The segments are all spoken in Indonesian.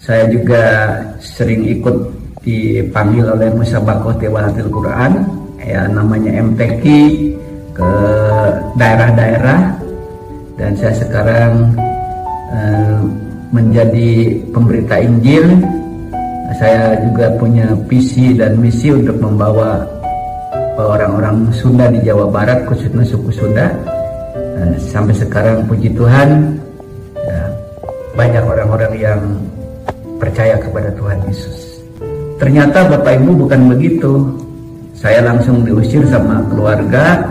Saya juga sering ikut dipanggil oleh Musabaqah Tilawahil Quran, ya namanya MTQ, ke daerah-daerah, dan saya sekarang menjadi pemberita Injil. Saya juga punya visi dan misi untuk membawa orang-orang Sunda di Jawa Barat, khususnya suku Sunda. Sampai sekarang puji Tuhan, ya, banyak orang-orang yang percaya kepada Tuhan Yesus. Ternyata Bapak Ibu bukan begitu. Saya langsung diusir sama keluarga.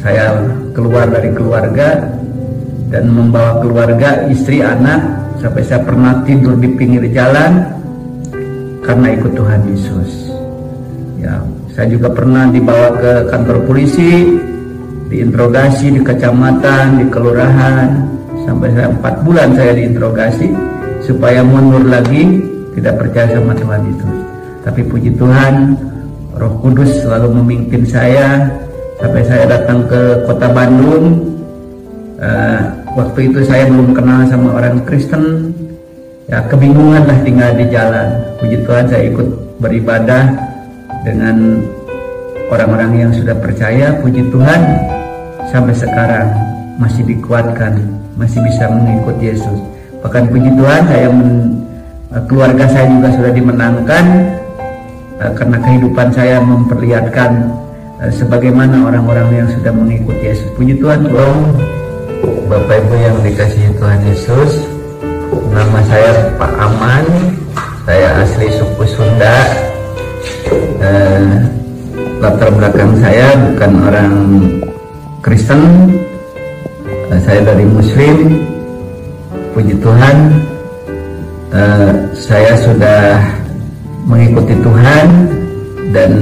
Saya keluar dari keluarga dan membawa keluarga, istri, anak, sampai saya pernah tidur di pinggir jalan karena ikut Tuhan Yesus. Ya, saya juga pernah dibawa ke kantor polisi, diinterogasi di kecamatan, di kelurahan, sampai 4 bulan saya diinterogasi supaya mundur lagi, tidak percaya sama Tuhan Yesus. Tapi puji Tuhan, Roh Kudus selalu memimpin saya sampai saya datang ke kota Bandung. Waktu itu saya belum kenal sama orang Kristen, ya kebingungan lah tinggal di jalan. Puji Tuhan, saya ikut beribadah dengan orang-orang yang sudah percaya. Puji Tuhan, sampai sekarang masih dikuatkan, masih bisa mengikuti Yesus. Bahkan puji Tuhan, keluarga saya juga sudah dimenangkan karena kehidupan saya memperlihatkan sebagaimana orang-orang yang sudah mengikuti Yesus. Puji Tuhan. Bapak Ibu yang dikasihi Tuhan Yesus, nama saya Pak Aman, saya asli suku Sunda. Latar belakang saya bukan orang Kristen, saya dari Muslim. Puji Tuhan, saya sudah mengikuti Tuhan dan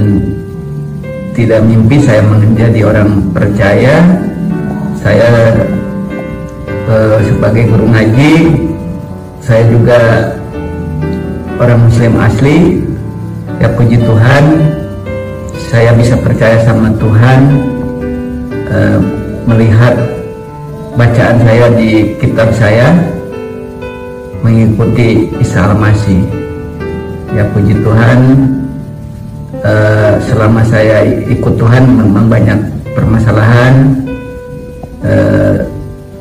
tidak mimpi saya menjadi orang percaya. Saya sebagai guru ngaji, saya juga orang Muslim asli. Ya puji Tuhan, saya bisa percaya sama Tuhan melihat bacaan saya di kitab saya mengikuti Isa Al-Masih. Ya puji Tuhan, selama saya ikut Tuhan memang banyak permasalahan,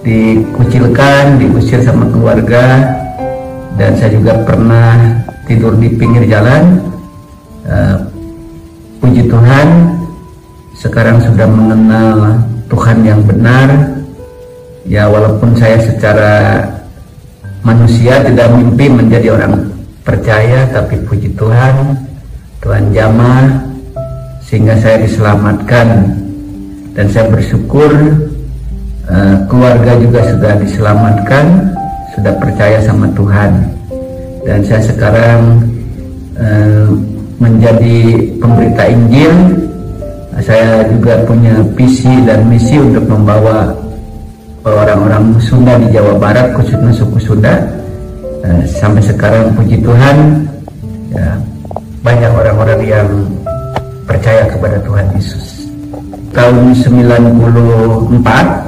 dikucilkan, diusir sama keluarga, dan saya juga pernah tidur di pinggir jalan. Puji Tuhan, sekarang sudah mengenal Tuhan yang benar. Ya walaupun saya secara manusia tidak mimpi menjadi orang percaya, tapi puji Tuhan, Tuhan jamah sehingga saya diselamatkan, dan saya bersyukur keluarga juga sudah diselamatkan, sudah percaya sama Tuhan, dan saya sekarang menjadi pemberita Injil. Saya juga punya visi dan misi untuk membawa orang-orang Sunda di Jawa Barat, khususnya suku Sunda. Sampai sekarang puji Tuhan, ya, banyak orang-orang yang percaya kepada Tuhan Yesus. Tahun 94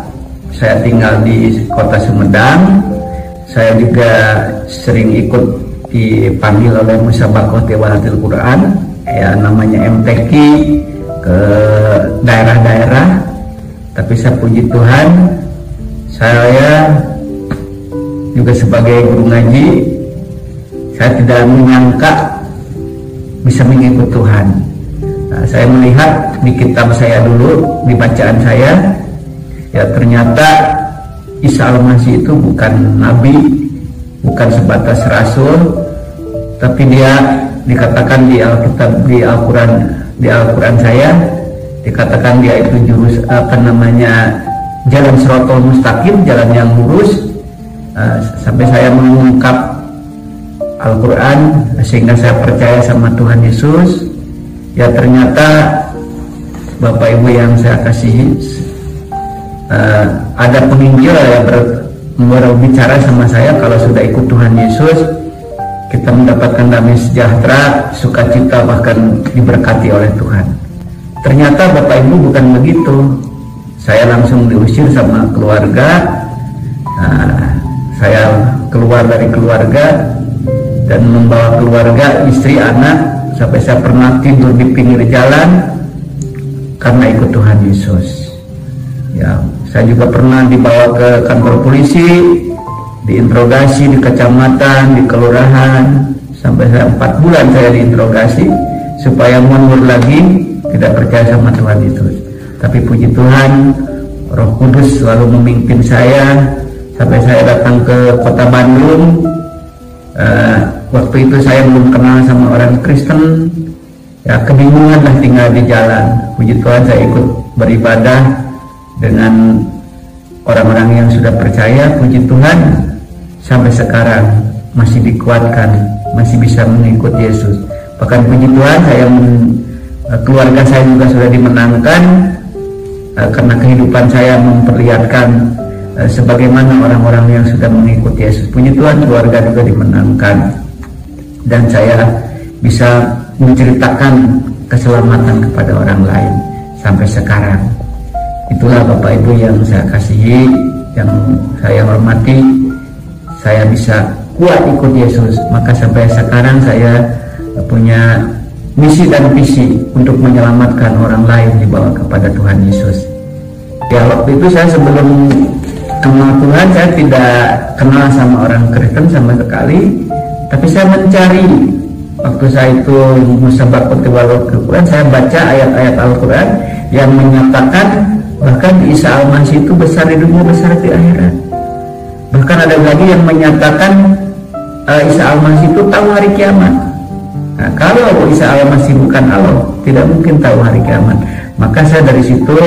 saya tinggal di kota Sumedang. Saya juga sering ikut dipanggil oleh Musabaqah Tilawahil Quran, ya namanya MTQ, ke daerah-daerah. Tapi saya puji Tuhan, saya juga sebagai guru ngaji, saya tidak menyangka bisa mengikut Tuhan. Saya melihat di kitab saya dulu, di bacaan saya, ya ternyata Isa Al-Masih itu bukan nabi, bukan sebatas rasul, tapi dia dikatakan di Alkitab, di Al-Quran saya dikatakan dia itu jalan Shiratal Mustaqim, jalan yang lurus. Sampai saya mengungkap Al-Quran sehingga saya percaya sama Tuhan Yesus. Ya ternyata Bapak Ibu yang saya kasihi, ada penginjil yang berbicara sama saya kalau sudah ikut Tuhan Yesus kita mendapatkan damai sejahtera, sukacita, bahkan diberkati oleh Tuhan. Ternyata Bapak Ibu bukan begitu. Saya langsung diusir sama keluarga. saya keluar dari keluarga dan membawa keluarga, istri, anak, sampai saya pernah tidur di pinggir jalan karena ikut Tuhan Yesus. Ya, saya juga pernah dibawa ke kantor polisi, diinterogasi di kecamatan, di kelurahan, sampai 4 bulan saya diinterogasi supaya mundur lagi, tidak percaya sama Tuhan Yesus. Tapi puji Tuhan, Roh Kudus selalu memimpin saya sampai saya datang ke kota Bandung. Waktu itu saya belum kenal sama orang Kristen, ya kebingungan lah tinggal di jalan. Puji Tuhan saya ikut beribadah dengan orang-orang yang sudah percaya. Puji Tuhan sampai sekarang masih dikuatkan, masih bisa mengikut Yesus. Bahkan puji Tuhan keluarga saya juga sudah dimenangkan karena kehidupan saya memperlihatkan sebagaimana orang-orang yang sudah mengikut Yesus. Puji Tuhan keluarga juga dimenangkan dan saya bisa menceritakan keselamatan kepada orang lain sampai sekarang. Itulah Bapak Ibu yang saya kasihi, yang saya hormati. Saya bisa kuat ikut Yesus, maka sampai sekarang saya punya misi dan visi untuk menyelamatkan orang lain dibawa kepada Tuhan Yesus. Ya, waktu itu saya sebelum kenal Tuhan, saya tidak kenal sama orang Kristen sama sekali, tapi saya mencari. Waktu saya itu musabaqah tilawah Al-Quran, saya baca ayat-ayat Al-Quran yang menyatakan bahkan Isa Al-Masih itu besar di dunia, besar di akhirat. Bahkan ada lagi yang menyatakan Isa Al-Masih itu tahu hari kiamat. Nah, kalau Isa Al-Masih bukan Allah, tidak mungkin tahu hari kiamat. Maka saya dari situ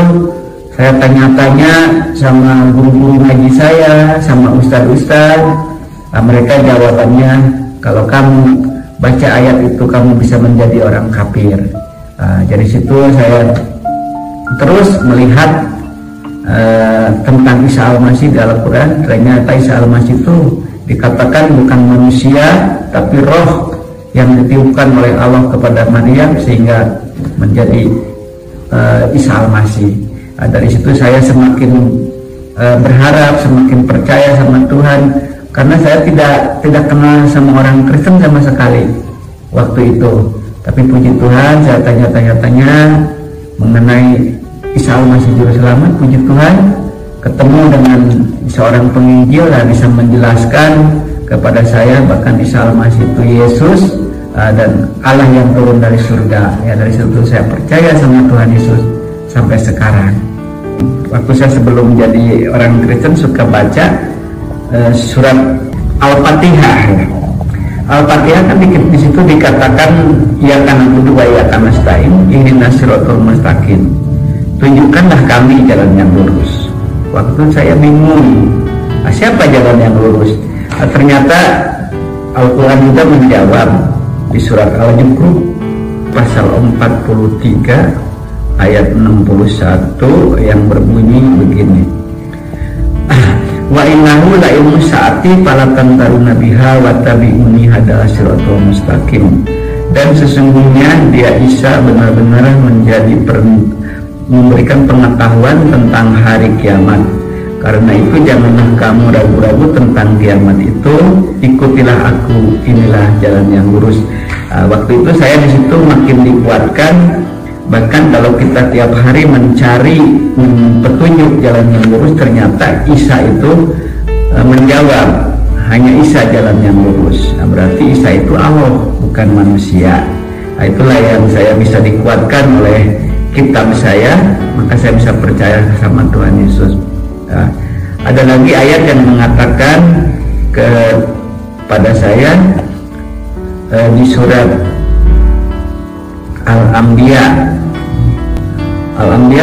saya tanya-tanya sama guru-guru ngaji saya, sama ustaz-ustaz. Mereka jawabannya, kalau kamu baca ayat itu kamu bisa menjadi orang kafir. Dari situ saya terus melihat tentang Isa Al-Masih di Al-Quran. Ternyata Isa Al-Masih itu dikatakan bukan manusia, tapi roh yang ditiupkan oleh Allah kepada Maryam sehingga menjadi Isa Al-Masih. Dari situ saya semakin berharap, semakin percaya sama Tuhan, karena saya tidak kenal sama orang Kristen sama sekali waktu itu. Tapi puji Tuhan, saya tanya mengenai Isa Al-Masih Juru Selamat. Puji Tuhan, ketemu dengan seorang penginjil dan bisa menjelaskan kepada saya bahkan Isa Al-Masih itu Yesus dan Allah yang turun dari surga. Ya, dari situ saya percaya sama Tuhan Yesus sampai sekarang. Waktu saya sebelum menjadi orang Kristen suka baca surat Al-Fatihah. Al-Fatihah kan di situ dikatakan ya kana budu wa ya kana nasta'in ihdinas siratal mustaqim. Tunjukkanlah kami jalan yang lurus. Waktu saya bingung, siapa jalan yang lurus? Ternyata Al-Quran juga menjawab di surat Al-Zukhruf pasal 43 ayat 61 yang berbunyi begini. Wa innahu la ilmu sa'ati falatan taruna biha wa tabi'uni hada siratal mustaqim. Dan sesungguhnya dia Isa benar-benar memberikan pengetahuan tentang hari kiamat. Karena itu janganlah kamu ragu-ragu tentang kiamat itu, ikutilah aku, inilah jalan yang lurus. Waktu itu saya di situ makin dikuatkan. Bahkan kalau kita tiap hari mencari petunjuk jalan yang lurus, ternyata Isa itu menjawab, hanya Isa jalan yang lurus. Berarti Isa itu Allah, bukan manusia. Itulah yang saya bisa dikuatkan oleh kitab saya, maka saya bisa percaya sama Tuhan Yesus. Ada lagi ayat yang mengatakan kepada saya di surat Al-Anbiya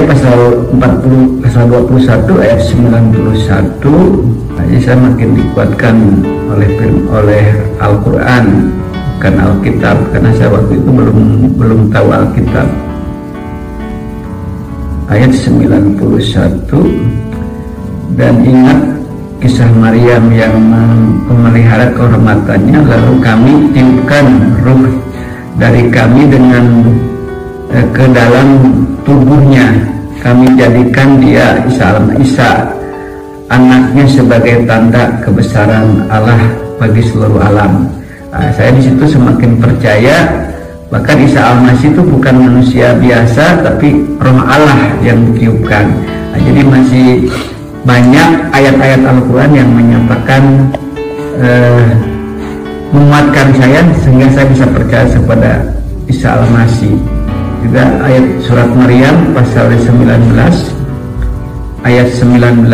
pasal 21 ayat 91. Jadi saya makin dikuatkan oleh Al-Quran, bukan Alkitab, karena saya waktu itu belum tahu Alkitab. Ayat 91, dan ingat kisah Maryam yang memelihara kehormatannya, lalu kami tiupkan ruh dari kami ke dalam tubuhnya, kami jadikan dia Isa anaknya sebagai tanda kebesaran Allah bagi seluruh alam. Saya di situ semakin percaya, bahkan Isa Al-Masih itu bukan manusia biasa, tapi roh Allah yang ditiupkan. Jadi masih banyak ayat-ayat Al-Quran yang menyatakan, menguatkan saya sehingga saya bisa percaya kepada Isa Al-Masih. Juga ayat surat Maryam pasal 19 ayat 19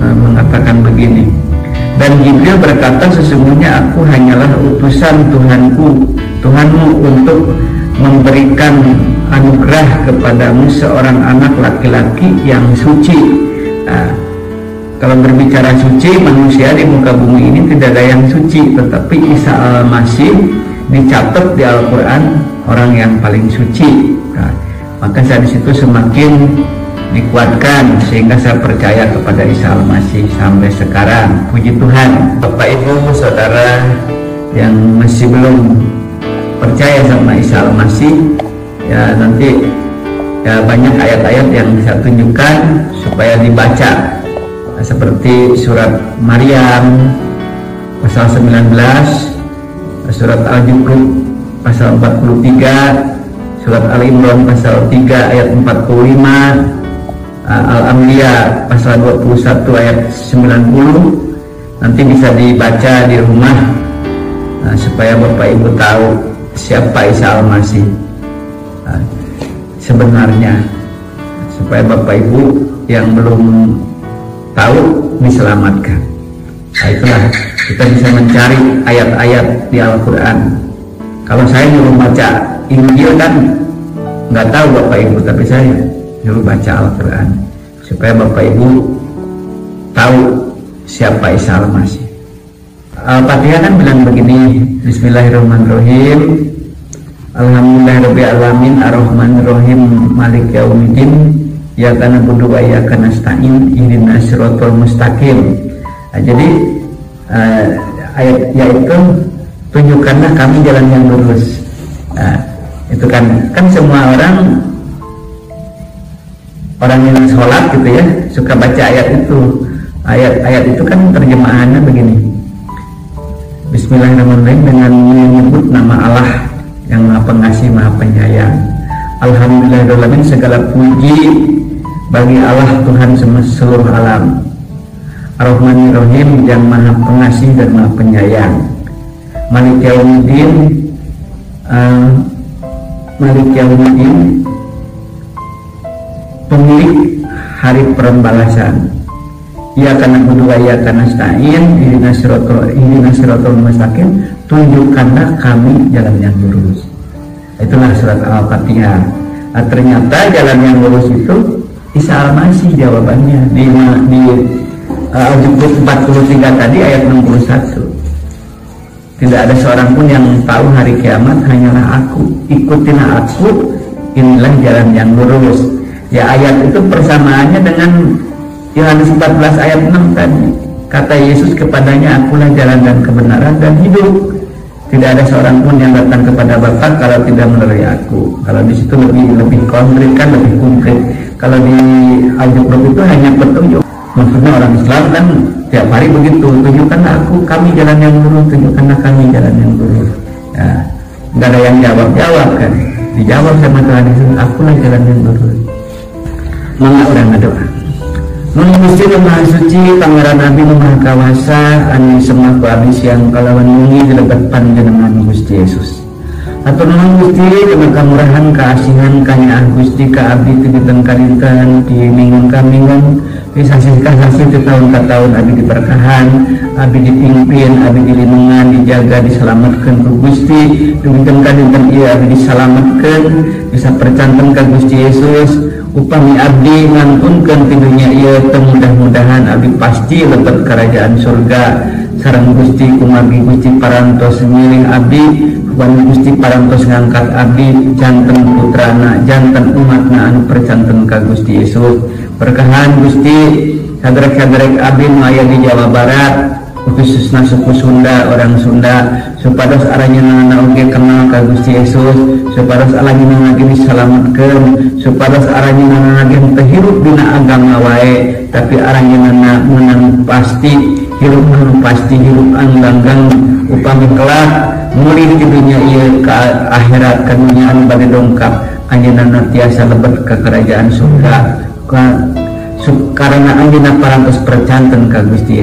mengatakan begini, dan Jibril berkata, sesungguhnya aku hanyalah utusan Tuhanmu untuk memberikan anugerah kepadamu seorang anak laki-laki yang suci. Kalau berbicara suci, manusia di muka bumi ini tidak ada yang suci, tetapi Isa Al-Masih dicatat di Al-Quran orang yang paling suci. Maka saya di situ semakin dikuatkan sehingga saya percaya kepada Isa Al-Masih sampai sekarang. Puji Tuhan. Bapak Ibu Saudara yang masih belum percaya sama Isa Al-Masih, ya nanti ya banyak ayat-ayat yang saya tunjukkan supaya dibaca, seperti surat Maryam pasal 19, surat Al-Zukhruf pasal 43, surat Al-Imran pasal 3 ayat 45, Al-Anbiya pasal 21 ayat 90. Nanti bisa dibaca di rumah, supaya Bapak Ibu tahu siapa Isa Al-Masih sebenarnya, supaya Bapak Ibu yang belum tahu diselamatkan. Itulah kita bisa mencari ayat-ayat di Al-Quran. Kalau saya nyuruh baca Injil kan nggak tahu Bapak Ibu, tapi saya nyuruh baca Al-Quran supaya Bapak Ibu tahu siapa Isa Al-Masih. Al-Fatihah kan bilang begini, Bismillahirrahmanirrahim, Alhamdulillahirabbil alamin, Ar-Rahmanirrahim, Malik Yaumiddin, Iyyaka na'budu wa iyyaka nasta'in, Ihdinas siratal mustaqim. Jadi ayat yaitu tunjukkanlah kami jalan yang lurus. Itu kan semua orang yang sholat gitu ya suka baca ayat itu. Ayat itu kan terjemahannya begini, Bismillahirrahmanirrahim, dengan menyebut nama Allah yang Maha Pengasih Maha Penyayang. Alhamdulillahirrahmanirrahim, segala puji bagi Allah Tuhan seluruh alam. Ar-Rahmanirrahim, yang Maha Pengasih dan Maha Penyayang. Malik Yaumiddin, pemilik hari pembalasan. Iyyaka na'budu wa iyyaka nasta'in, Ihdinas siratal mustaqim, tunjukkanlah kami jalan yang lurus. Itulah surat Al-Fatihah. Ternyata jalan yang lurus itu Isa Al-Masih jawabannya di Al-Zukhruf 43 tadi ayat 61. Tidak ada seorang pun yang tahu hari kiamat, hanyalah aku. Ikutilah aku, inilah jalan yang lurus. Ya, ayat itu persamaannya dengan Yohanes 14 ayat 6 tadi. Kata Yesus kepadanya, akulah jalan dan kebenaran dan hidup. Tidak ada seorang pun yang datang kepada Bapa kalau tidak melalui aku. Kalau di situ lebih konkret kan, lebih konkret. Kalau di Al-Zukhruf itu hanya petunjuk. Maksudnya orang Islam kan tiap hari begitu, tunjukkanlah aku, kami jalan yang lurus, tunjukkanlah kami jalan yang lurus. Ya, nggak ada yang jawab kan? Dijawab sama Tuhan Yesus, akulah jalan yang lurus. Mangga orang berdoa. Nun Gusti Maha Suci, Pangeran Nabi Maha Kawasa, anu semua ku abdi siang kalawan wengi dilebet panjenengan Gusti Yesus. Atur nuhun Gusti dengan kamurahan kaasihan kanyaah Gusti ka abdi ti dinten ka dinten, ti minggu ka minggu, ti sasi ka sasi, ti tahun ka tahun abdi diberkahan, abdi dipimpin, abdi dilindungan, dijaga, diselamatkan ku Gusti. Dinten ka dinten ieu abdi diselamatkan, bisa percanten ka Gusti Yesus. Upami abdi ngantunkeun ti dunya ieu teu mudah-mudahan abdi pasti lebet kerajaan surga sareng Gusti kumagi Gusti parantos milih abdi, wan Gusti parantos ngangkat abdi janten putrana janten umatna anu percanten ka Gusti Yesus. Berkahan Gusti saderek-saderek abdi nu aya di Jawa Barat, khususnya suku Sunda, orang Sunda, supados aranya nana oge kenal ka Gusti Yesus, supados aranya nana lagi diselamatkan, supados aranya nana lagi terhirup dina agama wae, tapi aranya nana menang pasti hirup anu pasti hirup anu langgeng upami kelak mulih di dunia ieu ka akhirat ka dunia anu bade dongkap anjeunna tiasa lebet ka kerajaan surga karena anjeunna parantos percanten ka Gusti Yesus.